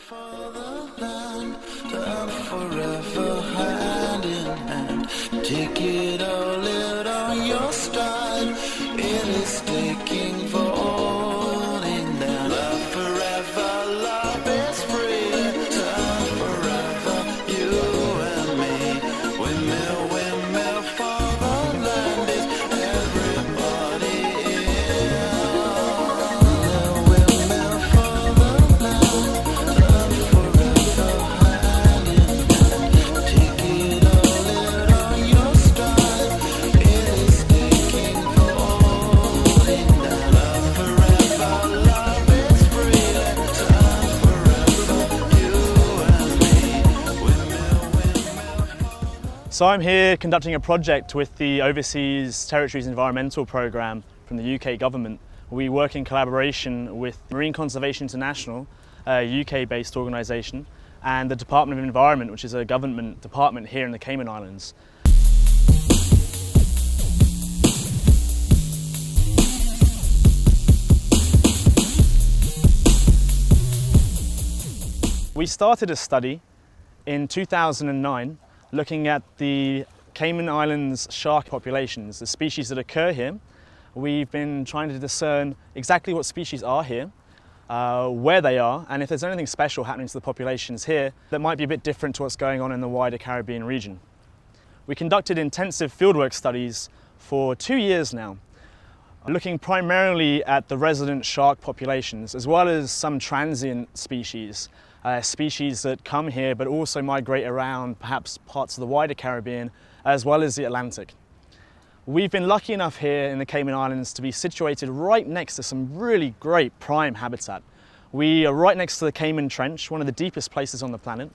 For the land, done forever, hand in hand. Take it all, live on your style. It is taking falling down. Love forever, love is free. Done forever, you and me. Windmill for the land is everybody in. Windmill for the land, done forever, hand in hand. Take it all, live on your style. It is taking falling down. Love forever, love is free. Done forever, you and me. Windmill. So I'm here conducting a project with the Overseas Territories Environmental Programme from the UK government. We work in collaboration with Marine Conservation International, a UK-based organisation, and the Department of Environment, which is a government department here in the Cayman Islands. We started a study in 2009 looking at the Cayman Islands shark populations, the species that occur here. We've been trying to discern exactly what species are here, where they are, and if there's anything special happening to the populations here that might be a bit different to what's going on in the wider Caribbean region. We conducted intensive fieldwork studies for 2 years now, looking primarily at the resident shark populations, as well as some transient species, species that come here but also migrate around perhaps parts of the wider Caribbean, as well as the Atlantic. We've been lucky enough here in the Cayman Islands to be situated right next to some really great prime habitat. We are right next to the Cayman Trench, one of the deepest places on the planet.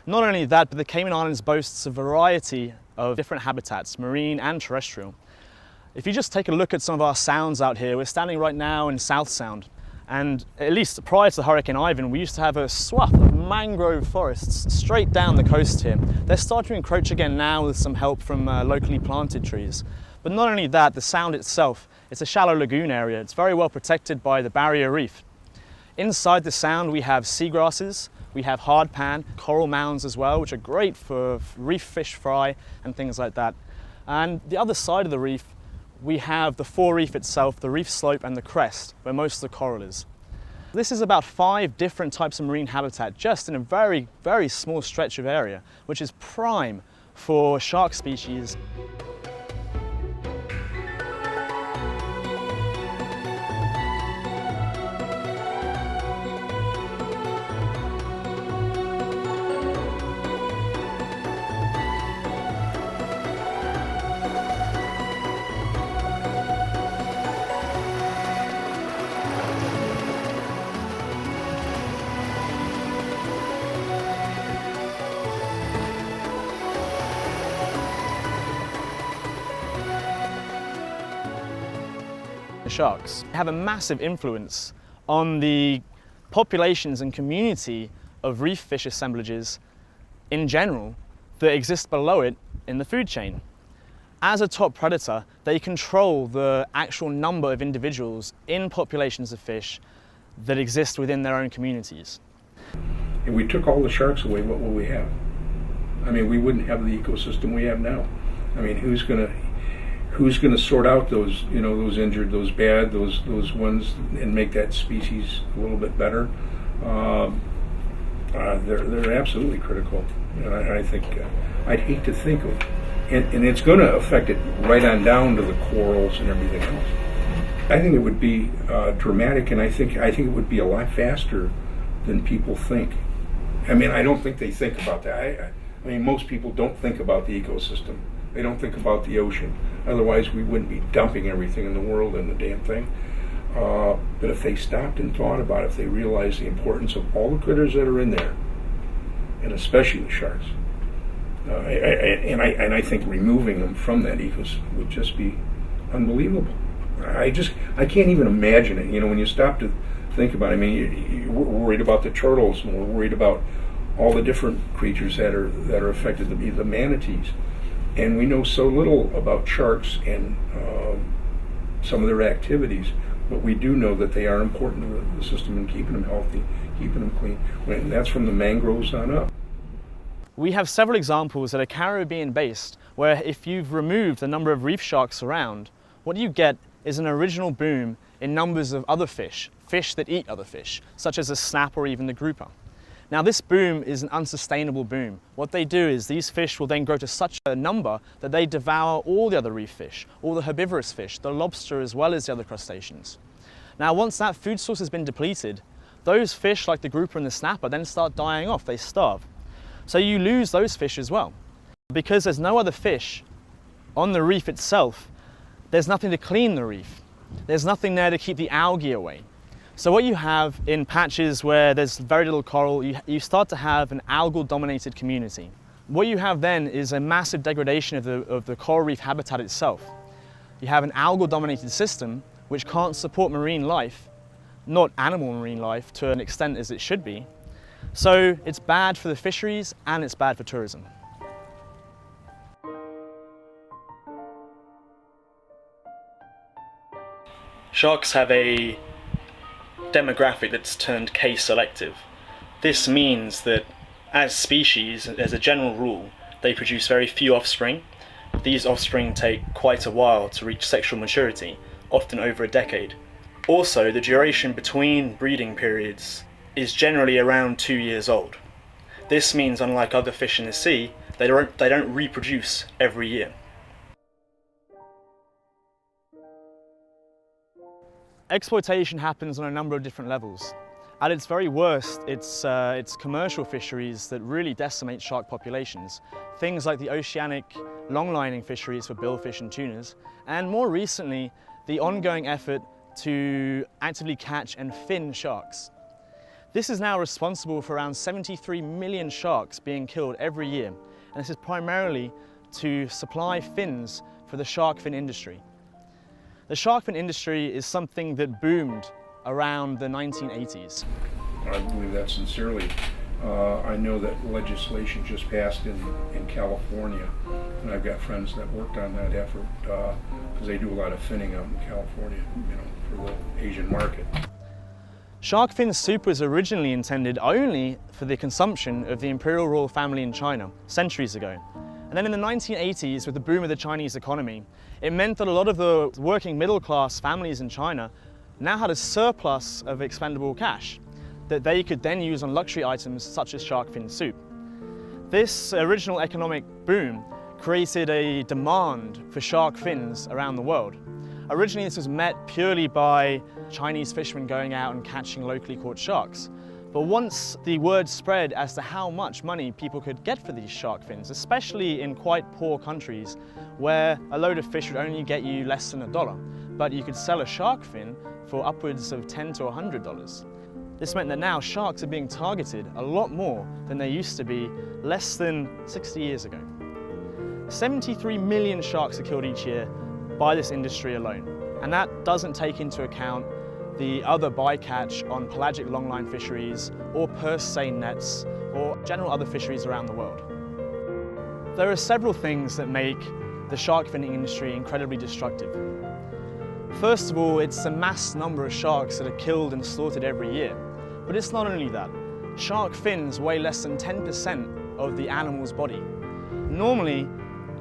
Not only that, but the Cayman Islands boasts a variety of different habitats, marine and terrestrial. If you just take a look at some of our sounds out here, we're standing right now in South Sound. And at least prior to Hurricane Ivan, we used to have a swath of mangrove forests straight down the coast here. They're starting to encroach again now with some help from locally planted trees. But not only that, the sound itself, it's a shallow lagoon area. It's very well protected by the barrier reef. Inside the sound, we have seagrasses, we have hardpan, coral mounds as well, which are great for reef fish fry and things like that. And the other side of the reef, we have the forereef itself, the reef slope and the crest, where most of the coral is. This is about 5 different types of marine habitat, just in a very, very small stretch of area, which is prime for shark species. The sharks have a massive influence on the populations and community of reef fish assemblages in general that exist below it in the food chain. As a top predator, they control the actual number of individuals in populations of fish that exist within their own communities. If we took all the sharks away, what would we have? I mean, we wouldn't have the ecosystem we have now. I mean, who's going to sort out those, those injured, those bad, those ones, and make that species a little bit better? They're absolutely critical, and I think I'd hate to think of, and it's going to affect it right on down to the corals and everything else. I think it would be dramatic, and I think it would be a lot faster than people think. I mean, I don't think they think about that. I mean, most people don't think about the ecosystem. They don't think about the ocean. Otherwise, we wouldn't be dumping everything in the world in the damn thing. But if they stopped and thought about it, if they realized the importance of all the critters that are in there, and especially the sharks, and I think removing them from that ecosystem would just be unbelievable. I can't even imagine it. When you stop to think about it, I mean, we're worried about the turtles, and we're worried about all the different creatures that are affected, the manatees. And we know so little about sharks and some of their activities, but we do know that they are important to the system and keeping them healthy, keeping them clean. And that's from the mangroves on up. We have several examples that are Caribbean-based, where if you've removed the number of reef sharks around, what you get is an original boom in numbers of other fish that eat other fish, such as the snap or even the grouper. Now this boom is an unsustainable boom. What they do is these fish will then grow to such a number that they devour all the other reef fish, all the herbivorous fish, the lobster as well as the other crustaceans. Now once that food source has been depleted, those fish like the grouper and the snapper then start dying off, they starve. So you lose those fish as well. Because there's no other fish on the reef itself, there's nothing to clean the reef. There's nothing there to keep the algae away. So what you have in patches where there's very little coral, you start to have an algal-dominated community. What you have then is a massive degradation of the coral reef habitat itself. You have an algal-dominated system which can't support marine life, not animal marine life to an extent as it should be. So it's bad for the fisheries and it's bad for tourism. Sharks have a demographic that's turned case selective. This means that as species, as a general rule, they produce very few offspring. These offspring take quite a while to reach sexual maturity, often over a decade. Also, the duration between breeding periods is generally around 2 years old. This means, unlike other fish in the sea, they don't reproduce every year. Exploitation happens on a number of different levels. At its very worst, it's commercial fisheries that really decimate shark populations. Things like the oceanic long-lining fisheries for billfish and tunas, and more recently, the ongoing effort to actively catch and fin sharks. This is now responsible for around 73 million sharks being killed every year, and this is primarily to supply fins for the shark fin industry. The shark fin industry is something that boomed around the 1980s. I believe that sincerely. I know that legislation just passed in California, and I've got friends that worked on that effort because they do a lot of finning out in California, for the Asian market. Shark fin soup was originally intended only for the consumption of the imperial royal family in China centuries ago. And then in the 1980s, with the boom of the Chinese economy, it meant that a lot of the working middle class families in China now had a surplus of expendable cash that they could then use on luxury items such as shark fin soup. This original economic boom created a demand for shark fins around the world. Originally this was met purely by Chinese fishermen going out and catching locally caught sharks. But once the word spread as to how much money people could get for these shark fins, especially in quite poor countries where a load of fish would only get you less than $1, but you could sell a shark fin for upwards of $10 to $100. This meant that now sharks are being targeted a lot more than they used to be less than 60 years ago. 73 million sharks are killed each year by this industry alone, and that doesn't take into account the other bycatch on pelagic longline fisheries or purse seine nets or general other fisheries around the world. There are several things that make the shark finning industry incredibly destructive. First of all, it's the mass number of sharks that are killed and slaughtered every year. But it's not only that. Shark fins weigh less than 10% of the animal's body. Normally,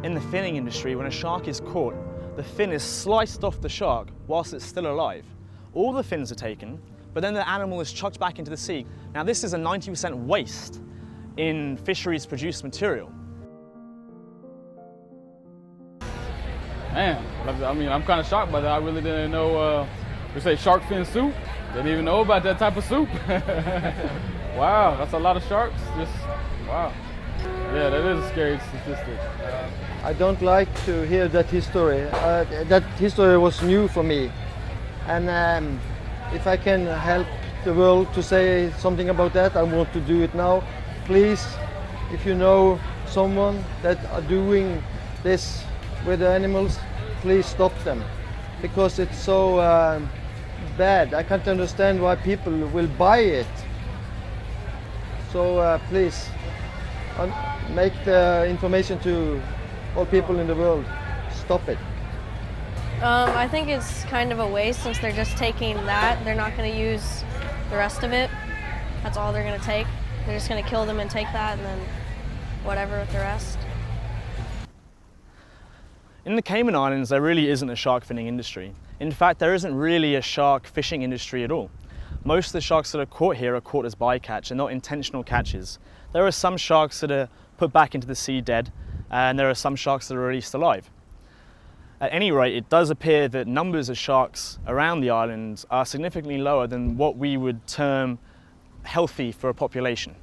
in the finning industry, when a shark is caught, the fin is sliced off the shark whilst it's still alive. All the fins are taken, but then the animal is chucked back into the sea. Now this is a 90% waste in fisheries produced material. Man, I mean, I'm kind of shocked by that. I really didn't know, we say shark fin soup. Didn't even know about that type of soup. Wow, that's a lot of sharks. Just, wow. Yeah, that is a scary statistic. I don't like to hear that history. That history was new for me. And if I can help the world to say something about that, I want to do it now. Please, if you know someone that are doing this with the animals, please stop them. Because it's so bad. I can't understand why people will buy it. So please, make the information to all people in the world. Stop it. I think it's kind of a waste since they're just taking that. They're not going to use the rest of it. that's all they're going to take. They're just going to kill them and take that, and then whatever with the rest. In the Cayman Islands, there really isn't a shark finning industry. In fact, there isn't really a shark fishing industry at all. Most of the sharks that are caught here are caught as bycatch and not intentional catches. There are some sharks that are put back into the sea dead, and there are some sharks that are released alive. At any rate, it does appear that numbers of sharks around the islands are significantly lower than what we would term healthy for a population.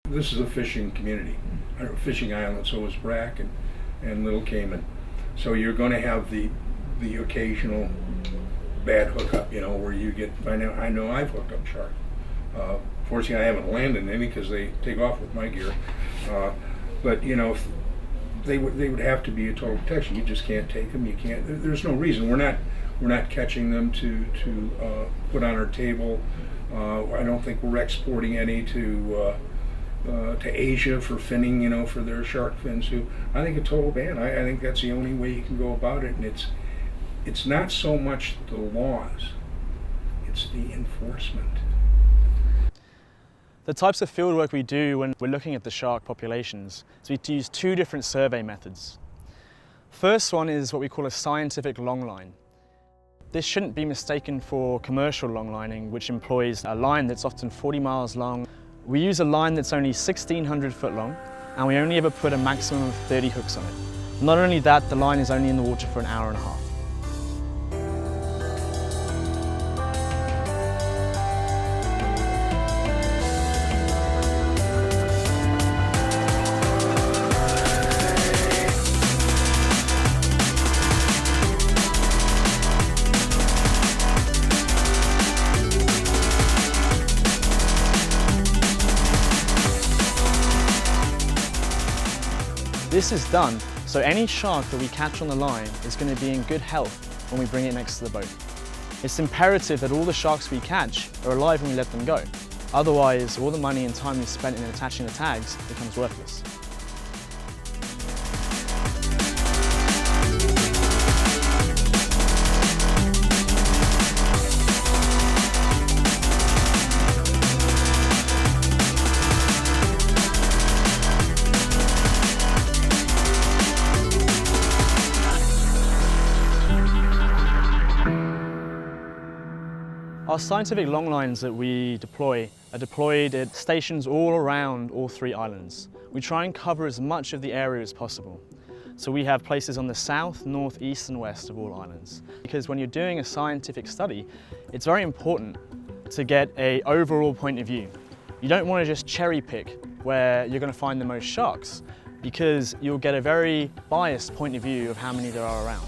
This is a fishing community, a fishing island, so is Brack and Little Cayman. So you're going to have the occasional bad hookup, you know, where you get, I know I've hooked up sharks. Fortunately, I haven't landed any because they take off with my gear. But you know, they would have to be a total protection. You just can't take them. You can't. There's no reason. We're not catching them to put on our table. I don't think we're exporting any to Asia for finning, you know, for their shark fins. Who I think a total ban. I think that's the only way you can go about it, and it's not so much the laws, it's the enforcement. The types of field work we do when we're looking at the shark populations is we use two different survey methods. First one is what we call a scientific longline. This shouldn't be mistaken for commercial longlining, which employs a line that's often 40 miles long. We use a line that's only 1,600 foot long, and we only ever put a maximum of 30 hooks on it. Not only that, the line is only in the water for an hour and a half. This is done so any shark that we catch on the line is going to be in good health when we bring it next to the boat. It's imperative that all the sharks we catch are alive when we let them go. Otherwise, all the money and time we spent in attaching the tags becomes worthless. Our scientific longlines that we deploy are deployed at stations all around all three islands. We try and cover as much of the area as possible. So we have places on the south, north, east and west of all islands. Because when you're doing a scientific study, it's very important to get an overall point of view. You don't want to just cherry pick where you're going to find the most sharks, because you'll get a very biased point of view of how many there are around.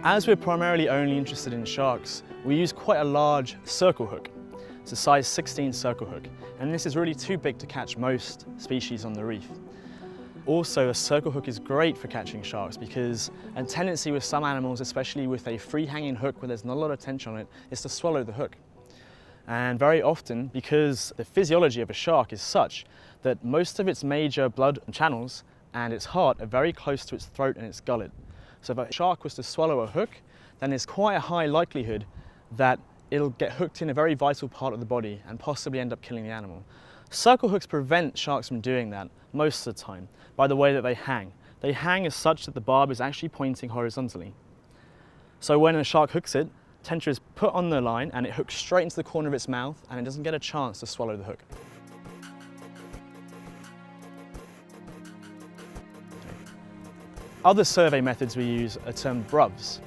As we're primarily only interested in sharks, we use quite a large circle hook. It's a size 16 circle hook, and this is really too big to catch most species on the reef. Also, a circle hook is great for catching sharks because a tendency with some animals, especially with a free hanging hook where there's not a lot of tension on it, is to swallow the hook. And very often, because the physiology of a shark is such that most of its major blood channels and its heart are very close to its throat and its gullet. So if a shark was to swallow a hook, then there's quite a high likelihood that it'll get hooked in a very vital part of the body and possibly end up killing the animal. Circle hooks prevent sharks from doing that most of the time by the way that they hang. They hang as such that the barb is actually pointing horizontally. So when a shark hooks it, tension is put on the line and it hooks straight into the corner of its mouth and it doesn't get a chance to swallow the hook. Other survey methods we use are termed BRUVs.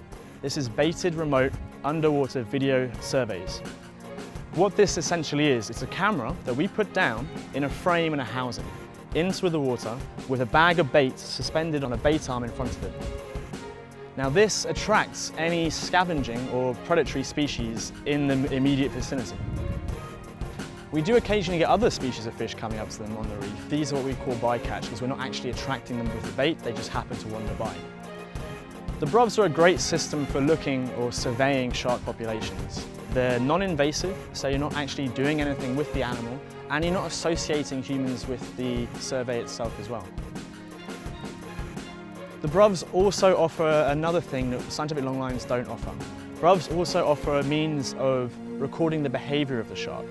This is baited remote underwater video surveys. What this essentially is, it's a camera that we put down in a frame and a housing into the water with a bag of bait suspended on a bait arm in front of it. Now this attracts any scavenging or predatory species in the immediate vicinity. We do occasionally get other species of fish coming up to them on the reef. These are what we call bycatch because we're not actually attracting them with the bait, they just happen to wander by. The BRUVs are a great system for looking or surveying shark populations. They're non-invasive, so you're not actually doing anything with the animal and you're not associating humans with the survey itself as well. The BRUVs also offer another thing that scientific longlines don't offer. BRUVs also offer a means of recording the behaviour of the shark.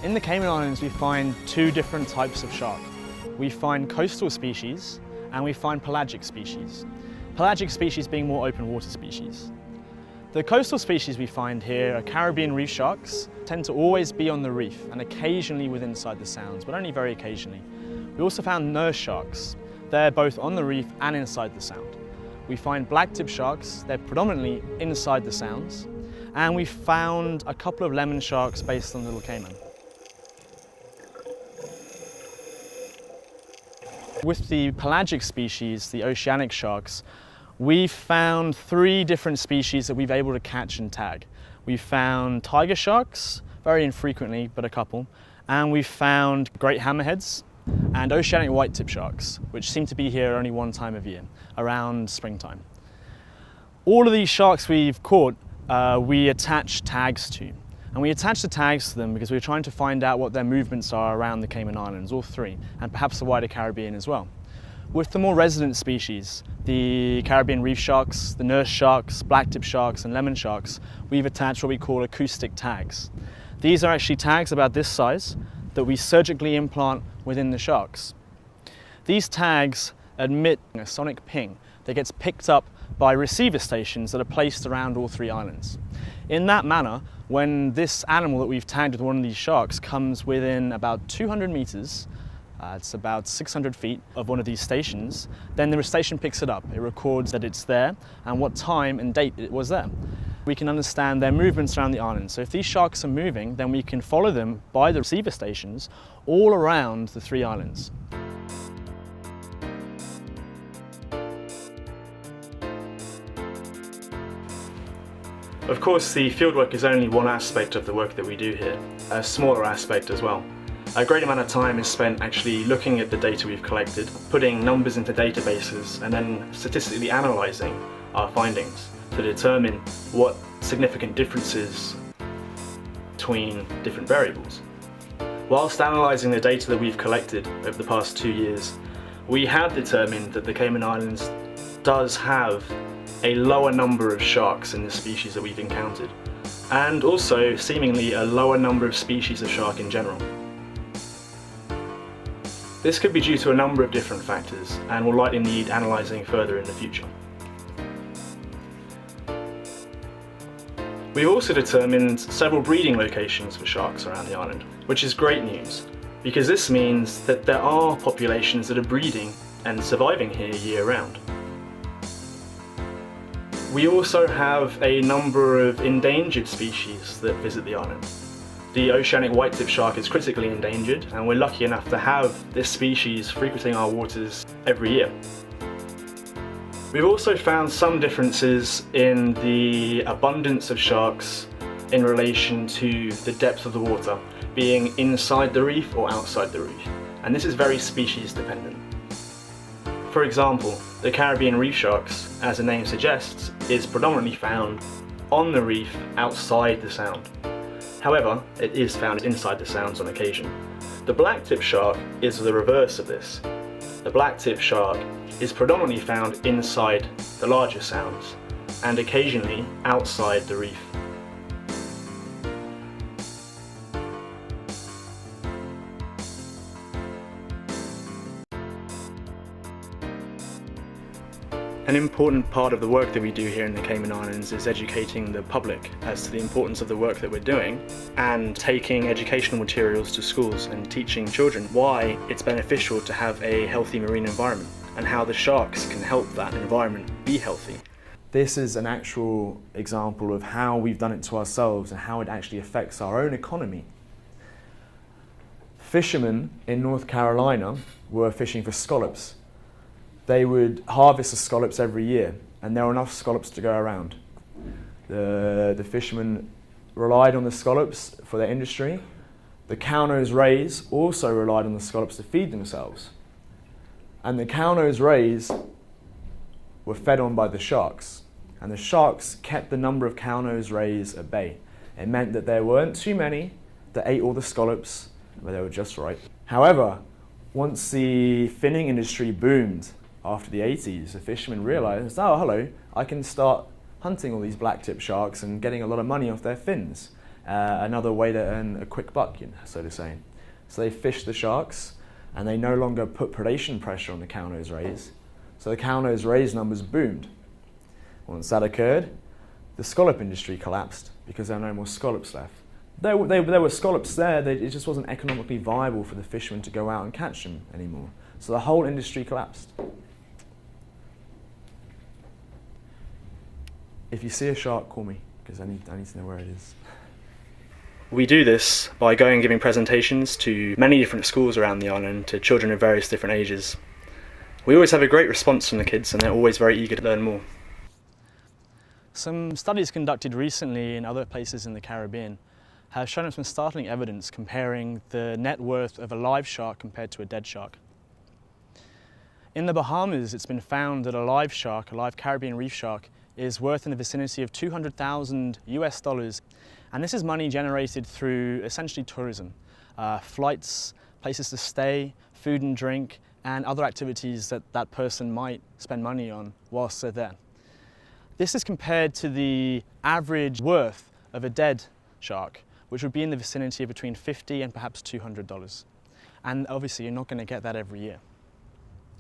In the Cayman Islands we find two different types of shark. We find coastal species and we find pelagic species. Pelagic species being more open water species. The coastal species we find here are Caribbean reef sharks, tend to always be on the reef and occasionally within inside the sounds, but only very occasionally. We also found nurse sharks. They're both on the reef and inside the sound. We find blacktip sharks, they're predominantly inside the sounds. And we found a couple of lemon sharks based on Little Cayman. With the pelagic species, the oceanic sharks, we found three different species that we've been able to catch and tag. We found tiger sharks, very infrequently, but a couple, and we found great hammerheads and oceanic white-tip sharks, which seem to be here only one time of year, around springtime. All of these sharks we've caught, we attach tags to. And we attach the tags to them because we're trying to find out what their movements are around the Cayman Islands, all three, and perhaps the wider Caribbean as well. With the more resident species, the Caribbean reef sharks, the nurse sharks, blacktip sharks, and lemon sharks, we've attached what we call acoustic tags. These are actually tags about this size that we surgically implant within the sharks. These tags emit a sonic ping that gets picked up by receiver stations that are placed around all three islands. In that manner, when this animal that we've tagged with one of these sharks comes within about 200 meters, it's about 600 feet of one of these stations, then the station picks it up. It records that it's there and what time and date it was there. We can understand their movements around the island. So if these sharks are moving, then we can follow them by the receiver stations all around the three islands. Of course, the fieldwork is only one aspect of the work that we do here, a smaller aspect as well. A great amount of time is spent actually looking at the data we've collected, putting numbers into databases, and then statistically analysing our findings to determine what significant differences between different variables. Whilst analysing the data that we've collected over the past 2 years, we have determined that the Cayman Islands does have a lower number of sharks in the species that we've encountered, and also seemingly a lower number of species of shark in general. This could be due to a number of different factors and will likely need analysing further in the future. We've also determined several breeding locations for sharks around the island, which is great news, because this means that there are populations that are breeding and surviving here year-round. We also have a number of endangered species that visit the island. The oceanic white-tip shark is critically endangered, and we're lucky enough to have this species frequenting our waters every year. We've also found some differences in the abundance of sharks in relation to the depth of the water, being inside the reef or outside the reef, and this is very species dependent. For example, the Caribbean reef sharks, as the name suggests, is predominantly found on the reef outside the sound. However, it is found inside the sounds on occasion. The black-tip shark is the reverse of this. The black-tip shark is predominantly found inside the larger sounds and occasionally outside the reef. An important part of the work that we do here in the Cayman Islands is educating the public as to the importance of the work that we're doing, and taking educational materials to schools and teaching children why it's beneficial to have a healthy marine environment and how the sharks can help that environment be healthy. This is an actual example of how we've done it to ourselves and how it actually affects our own economy. Fishermen in North Carolina were fishing for scallops. They would harvest the scallops every year, and there were enough scallops to go around. The fishermen relied on the scallops for their industry. The cow-nosed rays also relied on the scallops to feed themselves. And the cow-nosed rays were fed on by the sharks, and the sharks kept the number of cow-nosed rays at bay. It meant that there weren't too many that ate all the scallops, but they were just right. However, once the finning industry boomed, after the 80s, the fishermen realised, oh hello, I can start hunting all these black-tip sharks and getting a lot of money off their fins. Another way to earn a quick buck, so to say. So they fished the sharks, and they no longer put predation pressure on the cow-nosed rays. So the cow-nosed rays numbers boomed. Once that occurred, the scallop industry collapsed because there were no more scallops left. There were scallops there, it just wasn't economically viable for the fishermen to go out and catch them anymore. So the whole industry collapsed. If you see a shark, call me, because I need to know where it is. We do this by going and giving presentations to many different schools around the island to children of various different ages. We always have a great response from the kids, and they're always very eager to learn more. Some studies conducted recently in other places in the Caribbean have shown us some startling evidence comparing the net worth of a live shark compared to a dead shark. In the Bahamas, it's been found that a live shark, a live Caribbean reef shark, is worth in the vicinity of $200,000 US, and this is money generated through essentially tourism, flights, places to stay, food and drink, and other activities that that person might spend money on whilst they're there. This is compared to the average worth of a dead shark, which would be in the vicinity of between $50 and perhaps $200. And obviously you're not going to get that every year.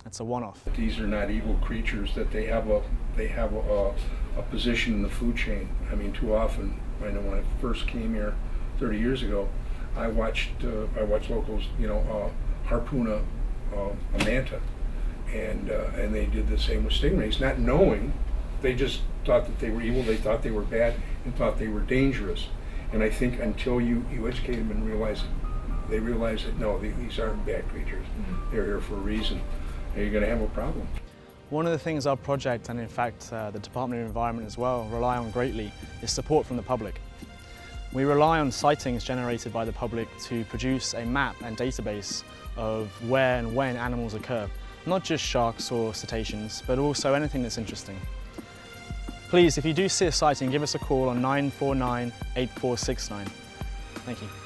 It's a one-off. These are not evil creatures, that they have a position in the food chain. I mean, too often, I know when I first came here 30 years ago, I watched locals, harpoon a manta, and they did the same with stingrays, not knowing. They just thought that they were evil, they thought they were bad, and thought they were dangerous. And I think until you educate them and they realize that no, these aren't bad creatures. They're here for a reason. And you're going to have a problem. One of the things our project, and in fact the Department of Environment as well, rely on greatly is support from the public. We rely on sightings generated by the public to produce a map and database of where and when animals occur, not just sharks or cetaceans, but also anything that's interesting. Please, if you do see a sighting, give us a call on 949 8469. Thank you.